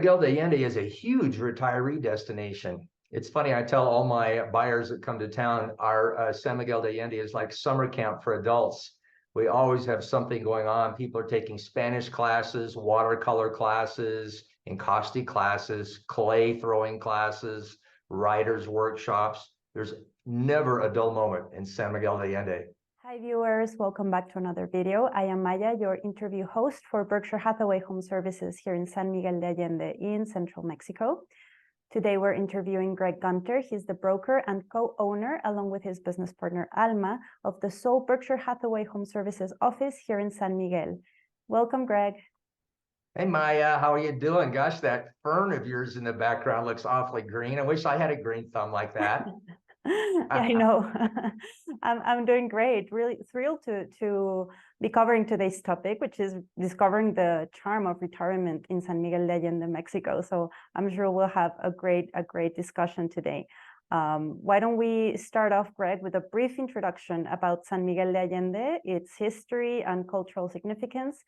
Miguel de Allende is a huge retiree destination. It's funny, I tell all my buyers that come to town, our San Miguel de Allende is like summer camp for adults. We always have something going on. People are taking Spanish classes, watercolor classes, encaustic classes, clay throwing classes, writers' workshops. There's never a dull moment in San Miguel de Allende. Hi viewers, welcome back to another video. I am Maya, your interview host for Berkshire Hathaway Home Services here in San Miguel de Allende in central Mexico. Today we're interviewing Greg Gunter. He's the broker and co-owner, along with his business partner Alma, of the sole Berkshire Hathaway Home Services office here in San Miguel. Welcome, Greg. Hey Maya, how are you doing? Gosh, that fern of yours in the background looks awfully green. I wish I had a green thumb like that. Yeah, I know. I'm doing great. Really thrilled to be covering today's topic, which is discovering the charm of retirement in San Miguel de Allende, Mexico. So I'm sure we'll have a great discussion today. Why don't we start off, Greg, with a brief introduction about San Miguel de Allende, its history and cultural significance,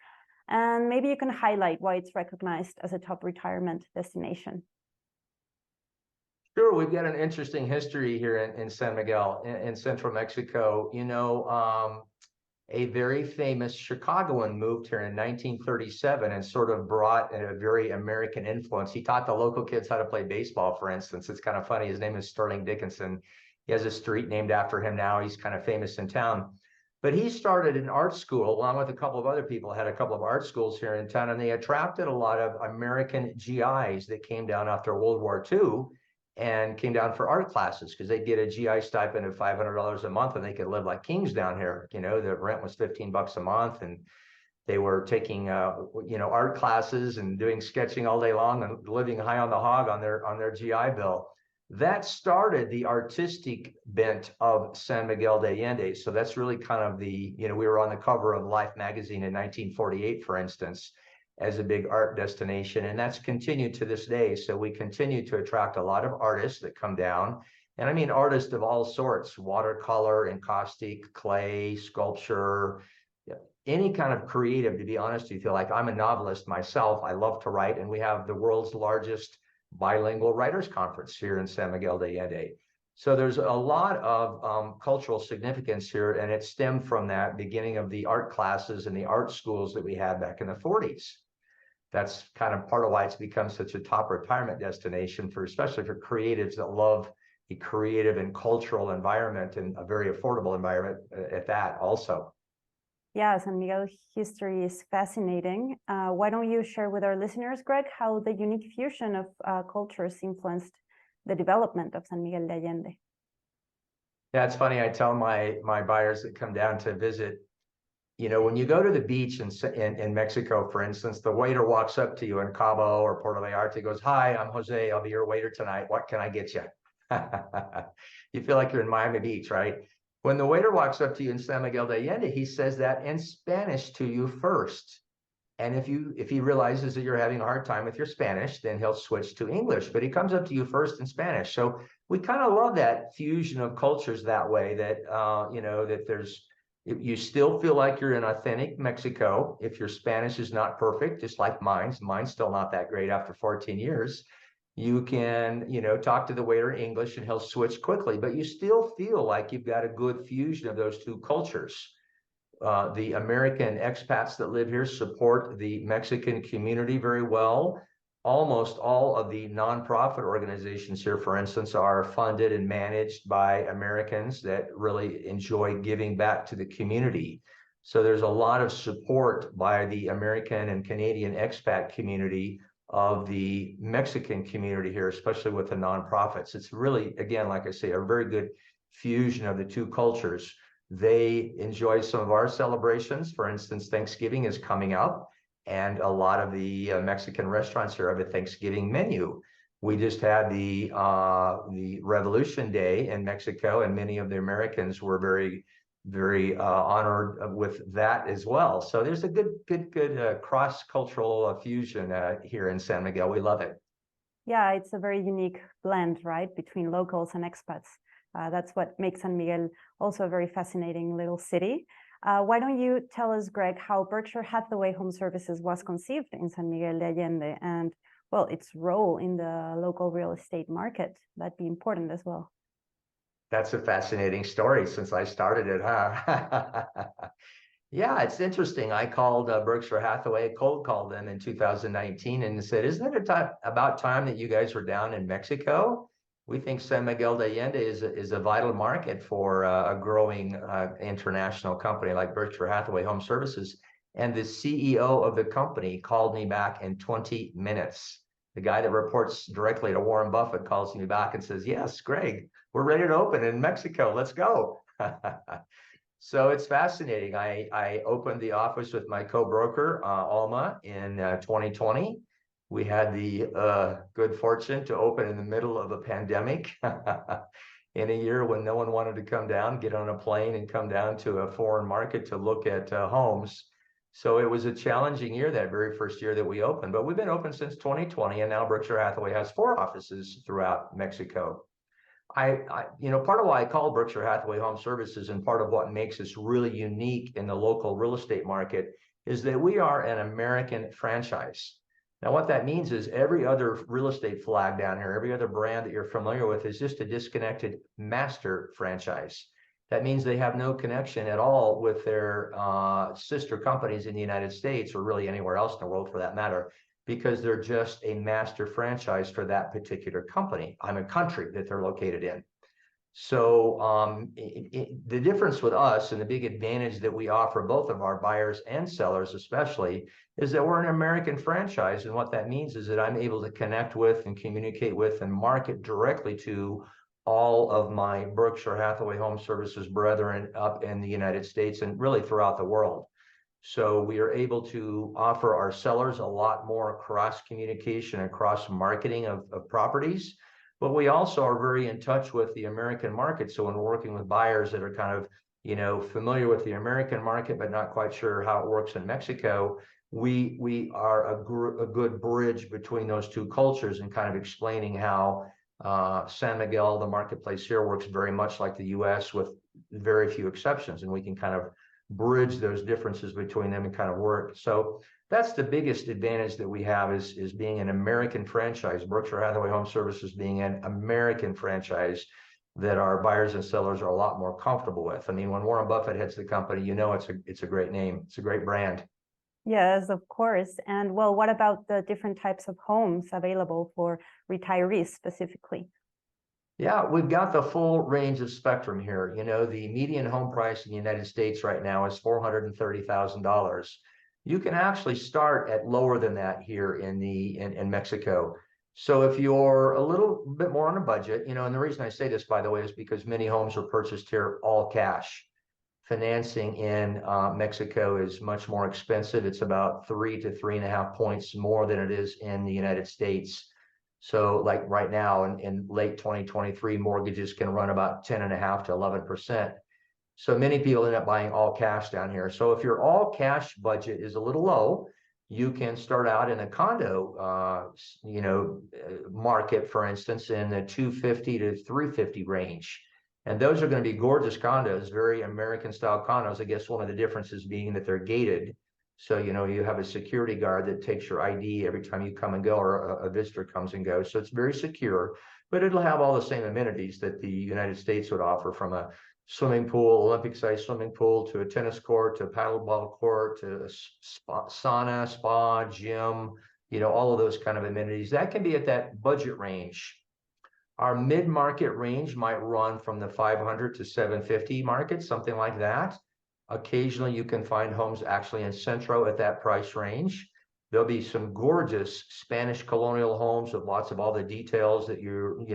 and maybe you can highlight why it's recognized as a top retirement destination. Sure, we've got an interesting history here in San Miguel, in central Mexico. You know, a very famous Chicagoan moved here in 1937 and sort of brought a very American influence. He taught the local kids how to play baseball, for instance. It's kind of funny. His name is Sterling Dickinson. He has a street named after him now. He's kind of famous in town. But he started an art school along with a couple of other people, had a couple of art schools here in town, and they attracted a lot of American GIs that came down after World War II and came down for art classes because they'd get a GI stipend of $500 a month and they could live like kings down here. You know, the rent was $15 a month and they were taking, art classes and doing sketching all day long and living high on the hog on their GI bill. That started the artistic bent of San Miguel de Allende. So that's really kind of we were on the cover of Life magazine in 1948, for instance, as a big art destination, and that's continued to this day. So we continue to attract a lot of artists that come down, and I mean artists of all sorts: watercolor, encaustic, clay, sculpture, any kind of creative. To be honest with you, like I'm a novelist myself, I love to write, and we have the world's largest bilingual writers conference here in San Miguel de Allende. So there's a lot of cultural significance here, and it stemmed from that beginning of the art classes and the art schools that we had back in the 40s. That's kind of part of why it's become such a top retirement destination for, especially for creatives that love a creative and cultural environment, and a very affordable environment at that also. Yeah, San Miguel history is fascinating. Why don't you share with our listeners, Greg, how the unique fusion of cultures influenced the development of San Miguel de Allende? Yeah, it's funny. I tell my buyers that come down to visit, you know, when you go to the beach in Mexico, for instance, the waiter walks up to you in Cabo or Puerto Vallarta, goes, "Hi, I'm Jose. I'll be your waiter tonight. What can I get you?" You feel like you're in Miami Beach, right? When the waiter walks up to you in San Miguel de Allende, he says that in Spanish to you first. And if he realizes that you're having a hard time with your Spanish, then he'll switch to English. But he comes up to you first in Spanish. So we kind of love that fusion of cultures that way. That that you still feel like you're in authentic Mexico. If your Spanish is not perfect, just like mine's still not that great after 14 years. You can, talk to the waiter in English and he'll switch quickly, but you still feel like you've got a good fusion of those two cultures. The American expats that live here support the Mexican community very well. Almost all of the nonprofit organizations here, for instance, are funded and managed by Americans that really enjoy giving back to the community. So there's a lot of support by the American and Canadian expat community of the Mexican community here, especially with the nonprofits. It's really, again, like I say, a very good fusion of the two cultures. They enjoy some of our celebrations. For instance, Thanksgiving is coming up, and a lot of the Mexican restaurants here have a Thanksgiving menu. We just had the Revolution Day in Mexico, and many of the Americans were very honored with that as well. So there's a good cross-cultural fusion here in San Miguel. We love it. Yeah, it's a very unique blend, right, between locals and expats. That's what makes San Miguel also a very fascinating little city. Why don't you tell us, Greg, how Berkshire Hathaway Home Services was conceived in San Miguel de Allende, and well, its role in the local real estate market. That'd be important as well. That's a fascinating story since I started it, huh? Yeah, it's interesting. I called Berkshire Hathaway, cold called them in 2019 and said, isn't it about time that you guys were down in Mexico? We think San Miguel de Allende is a vital market for a growing international company like Berkshire Hathaway HomeServices. And the CEO of the company called me back in 20 minutes. The guy that reports directly to Warren Buffett calls me back and says, yes, Greg, we're ready to open in Mexico. Let's go. So it's fascinating. I opened the office with my co-broker, Alma, in 2020. We had the good fortune to open in the middle of a pandemic in a year when no one wanted to come down, get on a plane and come down to a foreign market to look at homes. So it was a challenging year, that very first year that we opened. But we've been open since 2020, and now Berkshire Hathaway has 4 offices throughout Mexico. Part of why I call Berkshire Hathaway HomeServices and part of what makes us really unique in the local real estate market is that we are an American franchise. Now, what that means is every other real estate flag down here, every other brand that you're familiar with is just a disconnected master franchise. That means they have no connection at all with their sister companies in the United States or really anywhere else in the world for that matter, because they're just a master franchise for that particular company. I'm a country that they're located in. So the difference with us and the big advantage that we offer both of our buyers and sellers especially is that we're an American franchise. And what that means is that I'm able to connect with and communicate with and market directly to all of my Berkshire Hathaway HomeServices brethren up in the United States and really throughout the world. So we are able to offer our sellers a lot more cross communication and cross marketing of properties, but we also are very in touch with the American market. So when we're working with buyers that are kind of, familiar with the American market, but not quite sure how it works in Mexico, we are a good bridge between those two cultures and kind of explaining how San Miguel, the marketplace here, works very much like the US with very few exceptions. And we can kind of bridge those differences between them and kind of work. So that's the biggest advantage that we have is being an American franchise, Berkshire Hathaway HomeServices being an American franchise that our buyers and sellers are a lot more comfortable with. I mean, when Warren Buffett heads the company, it's a great name. It's a great brand. Yes, of course. And well, what about the different types of homes available for retirees specifically? Yeah, we've got the full range of spectrum here. The median home price in the United States right now is $430,000. You can actually start at lower than that here in Mexico. So if you're a little bit more on a budget, and the reason I say this, by the way, is because many homes are purchased here all cash. Financing in Mexico is much more expensive. It's about 3 to 3.5 points more than it is in the United States. So like right now in late 2023, mortgages can run about 10.5 to 11%. So many people end up buying all cash down here. So if your all cash budget is a little low, you can start out in a condo, market, for instance, in the 250 to 350 range. And those are going to be gorgeous condos, very American style condos. I guess one of the differences being that they're gated. So, you have a security guard that takes your ID every time you come and go, or a visitor comes and goes. So it's very secure, but it'll have all the same amenities that the United States would offer, from a swimming pool, Olympic-sized swimming pool, to a tennis court, to a paddleball court, to a sauna, spa, gym, all of those kind of amenities. That can be at that budget range. Our mid-market range might run from the 500 to 750 market, something like that. Occasionally, you can find homes actually in Centro at that price range. There'll be some gorgeous Spanish colonial homes with lots of all the details that you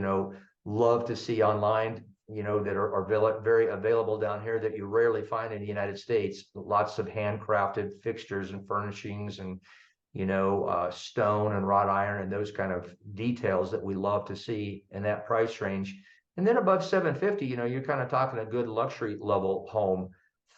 love to see online, that are very available down here that you rarely find in the United States. Lots of handcrafted fixtures and furnishings and, stone and wrought iron and those kind of details that we love to see in that price range. And then above 750, you're kind of talking a good luxury level home.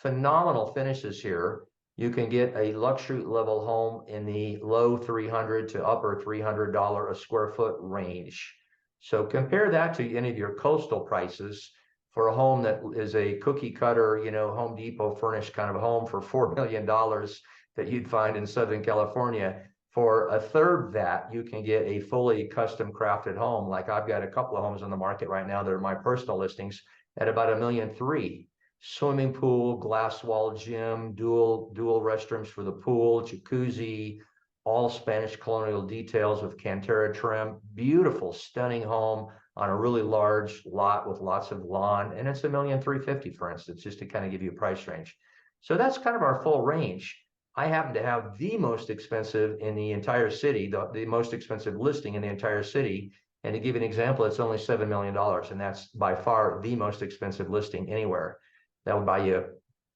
Phenomenal finishes here. You can get a luxury level home in the low $300 to upper $300 a square foot range. So compare that to any of your coastal prices for a home that is a cookie cutter, Home Depot furnished kind of home for $4 million that you'd find in Southern California. For a third that, you can get a fully custom crafted home. Like I've got a couple of homes on the market right now that are my personal listings at about $1.3 million. Swimming pool, glass wall gym, dual restrooms for the pool, jacuzzi, all Spanish colonial details with Cantera trim. Beautiful, stunning home on a really large lot with lots of lawn. And it's $1.35 million, for instance, just to kind of give you a price range. So that's kind of our full range. I happen to have the most expensive in the entire city, the most expensive listing in the entire city. And to give you an example, it's only $7 million. And that's by far the most expensive listing anywhere. That would buy you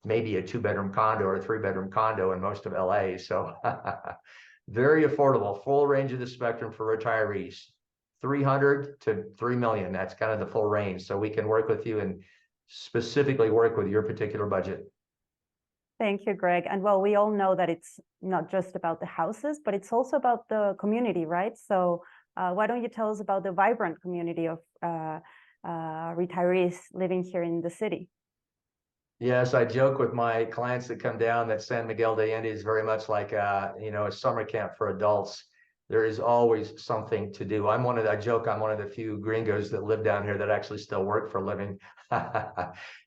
maybe a 2-bedroom condo or a 3-bedroom condo in most of LA. So very affordable, full range of the spectrum for retirees, 300 to 3 million. That's kind of the full range. So we can work with you and specifically work with your particular budget. Thank you, Greg. And well, we all know that it's not just about the houses, but it's also about the community, right? So why don't you tell us about the vibrant community of retirees living here in the city? Yes, I joke with my clients that come down that San Miguel de Allende is very much like a summer camp for adults. There is always something to do. I joke I'm one of the few gringos that live down here that actually still work for a living.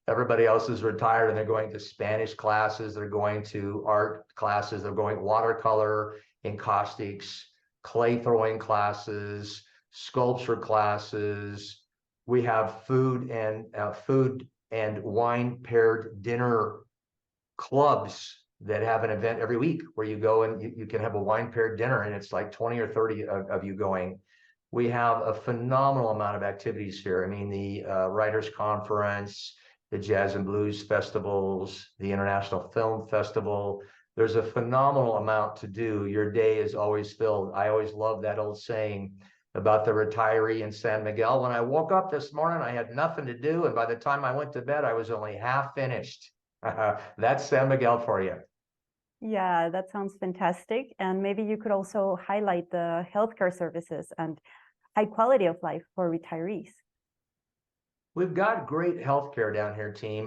Everybody else is retired and they're going to Spanish classes, they're going to art classes, they're going watercolor, encaustics, clay throwing classes, sculpture classes. We have food and wine paired dinner clubs that have an event every week where you go and you can have a wine paired dinner and it's like 20 or 30 of you going. We have a phenomenal amount of activities here. I mean, the Writers Conference, the Jazz and Blues festivals, the International Film Festival. There's a phenomenal amount to do. Your day is always filled. I always love that old saying about the retiree in San Miguel. When I woke up this morning, I had nothing to do. And by the time I went to bed, I was only half finished. That's San Miguel for you. Yeah, that sounds fantastic. And maybe you could also highlight the healthcare services and high quality of life for retirees. We've got great healthcare down here, team.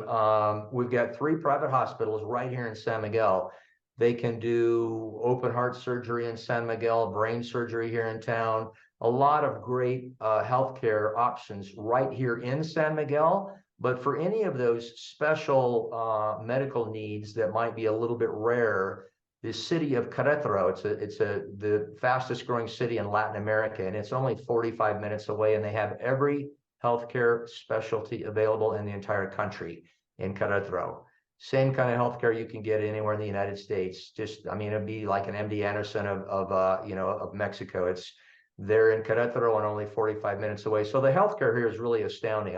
We've got 3 private hospitals right here in San Miguel. They can do open heart surgery in San Miguel, brain surgery here in town. A lot of great healthcare options right here in San Miguel. But for any of those special medical needs that might be a little bit rare, the city of Querétaro, it's the fastest growing city in Latin America, and it's only 45 minutes away, and they have every healthcare specialty available in the entire country in Querétaro. Same kind of healthcare you can get anywhere in the United States. It'd be like an MD Anderson of Mexico. It's there in Querétaro and only 45 minutes away. So the healthcare here is really astounding.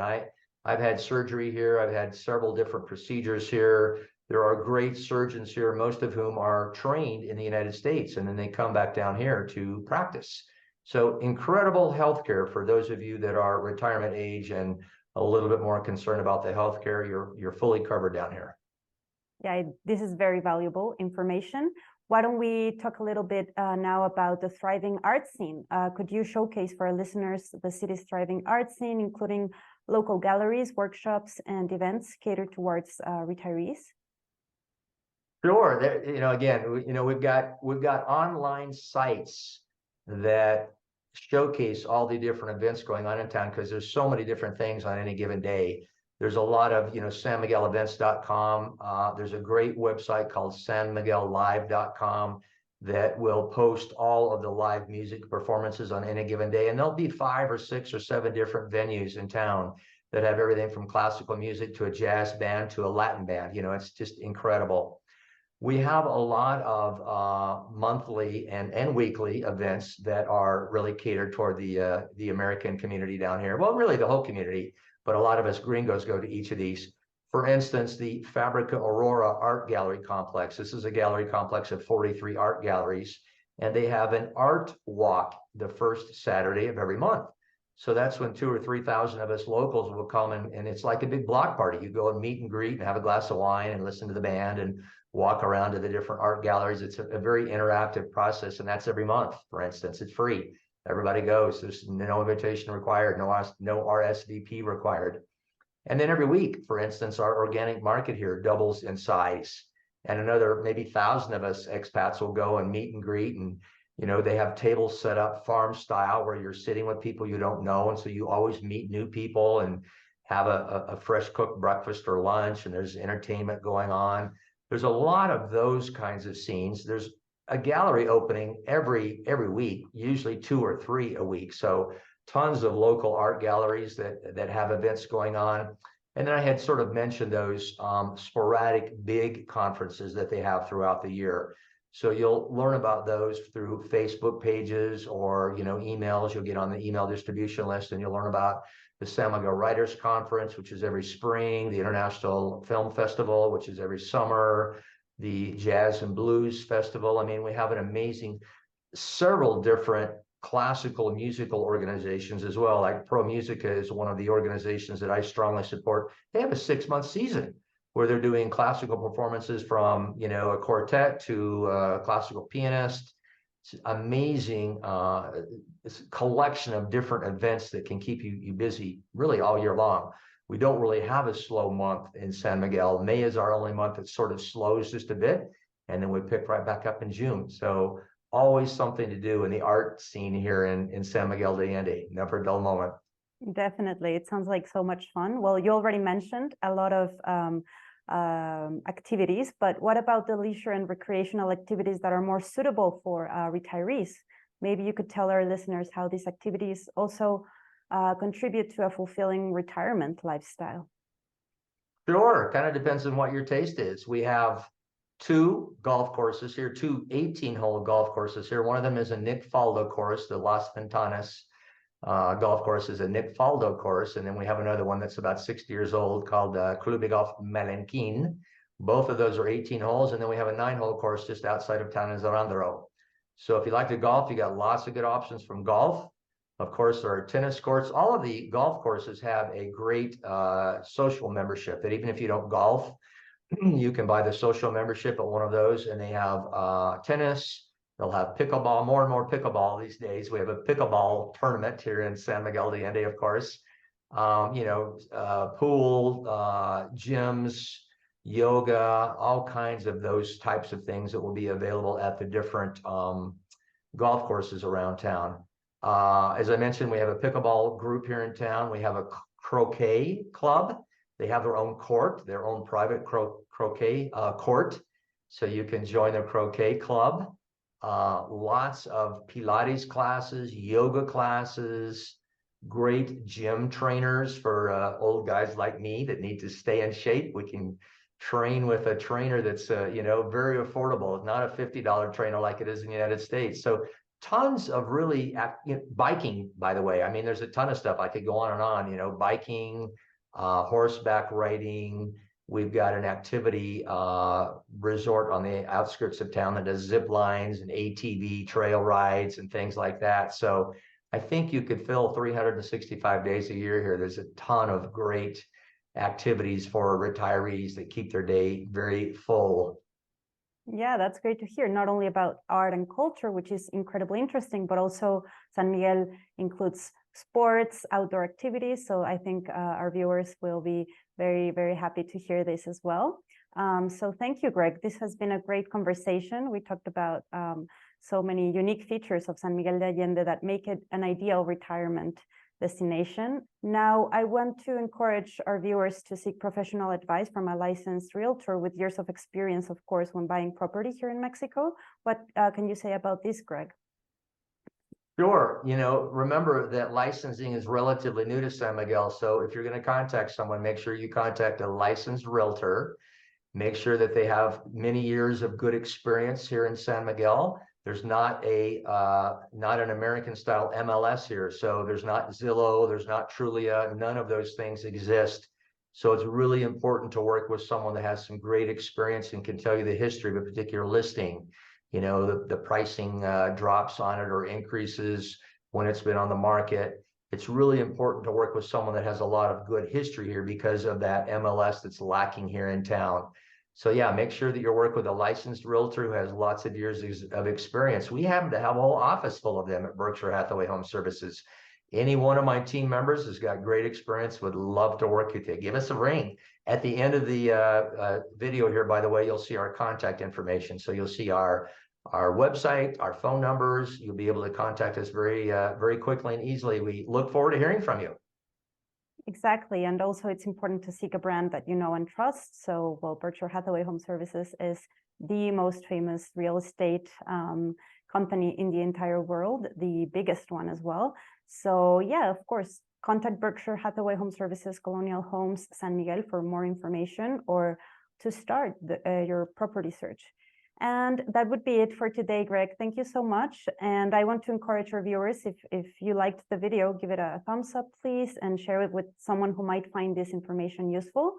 I've had surgery here. I've had several different procedures here. There are great surgeons here, most of whom are trained in the United States, and then they come back down here to practice. So incredible healthcare for those of you that are retirement age and a little bit more concerned about the healthcare. You're fully covered down here. Yeah, this is very valuable information. Why don't we talk a little bit now about the thriving art scene? Could you showcase for our listeners the city's thriving art scene, including local galleries, workshops, and events catered towards retirees? Sure. We've got online sites that showcase all the different events going on in town because there's so many different things on any given day. There's a lot of, sanmiguelevents.com. There's a great website called sanmiguellive.com that will post all of the live music performances on any given day. And there'll be 5 or 6 or 7 different venues in town that have everything from classical music to a jazz band to a Latin band. It's just incredible. We have a lot of monthly and weekly events that are really catered toward the American community down here. Well, really the whole community, but a lot of us gringos go to each of these. For instance, the Fabrica Aurora Art Gallery Complex. This is a gallery complex of 43 art galleries, and they have an art walk the first Saturday of every month. So that's when 2,000 or 3,000 of us locals will come, and it's like a big block party. You go and meet and greet and have a glass of wine and listen to the band and walk around to the different art galleries. It's a very interactive process, and that's every month. For instance, it's free. Everybody goes. There's no invitation required, no RSVP required. And then every week, for instance, our organic market here doubles in size, and another maybe 1,000 of us expats will go and meet and greet and You know, they have tables set up farm style where you're sitting with people you don't know. And so you always meet new people and have a fresh cooked breakfast or lunch, and there's entertainment going on. There's a lot of those kinds of scenes. There's a gallery opening every week, usually 2 or 3 a week. So tons of local art galleries that have events going on. And then I had sort of mentioned those sporadic big conferences that they have throughout the year. So you'll learn about those through Facebook pages or, you know, emails. You'll get on the email distribution list and you'll learn about the San Miguel Writers Conference, which is every spring, the International Film Festival, which is every summer, the Jazz and Blues Festival. I mean, we have an amazing, several different classical musical organizations as well. Like Pro Musica is one of the organizations that I strongly support. They have a 6-month season where they're doing classical performances from, you know, a quartet to a classical pianist. It's amazing this collection of different events that can keep you busy really all year long. We don't really have a slow month in San Miguel. May is our only month that sort of slows just a bit, and then we pick right back up in June. So always something to do in the art scene here in San Miguel de Allende. Never a dull moment. Definitely. It sounds like so much fun. Well, you already mentioned a lot of activities, but what about the leisure and recreational activities that are more suitable for retirees? Maybe you could tell our listeners how these activities also contribute to a fulfilling retirement lifestyle. Sure, kind of depends on what your taste is. We have 2 golf courses here, 2 18-hole golf courses here. One of them is a Nick Faldo course, the Las Ventanas golf course is a Nick Faldo course, and then we have another one that's about 60 years old called Club de Golf Melenquin. Both of those are 18 holes, and then we have a 9-hole course just outside of town in Zarandero. So if you like to golf, you got lots of good options from golf. Of course, there are tennis courts. All of the golf courses have a great social membership that even if you don't golf, you can buy the social membership at one of those, and they have tennis. They'll have pickleball, more and more pickleball these days. We have a pickleball tournament here in San Miguel de Allende, of course. You know, pool, gyms, yoga, all kinds of those types of things that will be available at the different golf courses around town. As I mentioned, we have a pickleball group here in town. We have a croquet club. They have their own court, their own private croquet court. So you can join the croquet club. Lots of Pilates classes, yoga classes, great gym trainers for old guys like me that need to stay in shape. We can train with a trainer that's, you know, very affordable. It's not a $50 trainer like it is in the United States. So tons of really, you know, biking, by the way. I mean, there's a ton of stuff. I could go on and on, you know, biking, horseback riding. We've got an activity resort on the outskirts of town that does zip lines and ATV trail rides and things like that. So I think you could fill 365 days a year here. There's a ton of great activities for retirees that keep their day very full. Yeah, that's great to hear. Not only about art and culture, which is incredibly interesting, but also San Miguel includes sports, outdoor activities. So I think our viewers will be very, very happy to hear this as well. So thank you, Greg. This has been a great conversation. We talked about so many unique features of San Miguel de Allende that make it an ideal retirement destination. Now, I want to encourage our viewers to seek professional advice from a licensed realtor with years of experience, of course, when buying property here in Mexico. What can you say about this, Greg? Sure. You know, remember that licensing is relatively new to San Miguel. So if you're going to contact someone, make sure you contact a licensed realtor. Make sure that they have many years of good experience here in San Miguel. There's not an American style MLS here. So there's not Zillow, there's not Trulia, none of those things exist. So it's really important to work with someone that has some great experience and can tell you the history of a particular listing. You know, the pricing drops on it or increases when it's been on the market. It's really important to work with someone that has a lot of good history here because of that MLS that's lacking here in town. So yeah, make sure that you work with a licensed realtor who has lots of years of experience. We happen to have a whole office full of them at Berkshire Hathaway Home Services. Any one of my team members has got great experience, would love to work with you. Give us a ring. At the end of the video here, by the way, you'll see our contact information. So you'll see our our website, our phone numbers. You'll be able to contact us very quickly and easily. We look forward to hearing from you. Exactly. And also it's important to seek a brand that you know and trust. So, well, Berkshire Hathaway Home Services is the most famous real estate company in the entire world, the biggest one as well. So yeah, of course, contact Berkshire Hathaway Home Services, Colonial Homes, San Miguel for more information or to start your property search. And that would be it for today, Greg. Thank you so much. And I want to encourage our viewers, if you liked the video, give it a thumbs up, please, and share it with someone who might find this information useful.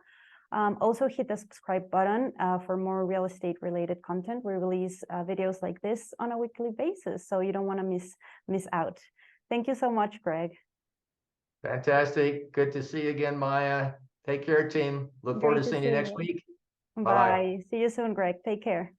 Also hit the subscribe button for more real estate related content. We release videos like this on a weekly basis, so you don't want to miss out. Thank you so much, Greg. Fantastic. Good to see you again, Maya. Take care, team. Look forward to seeing you next week. Bye. See you soon, Greg. Take care.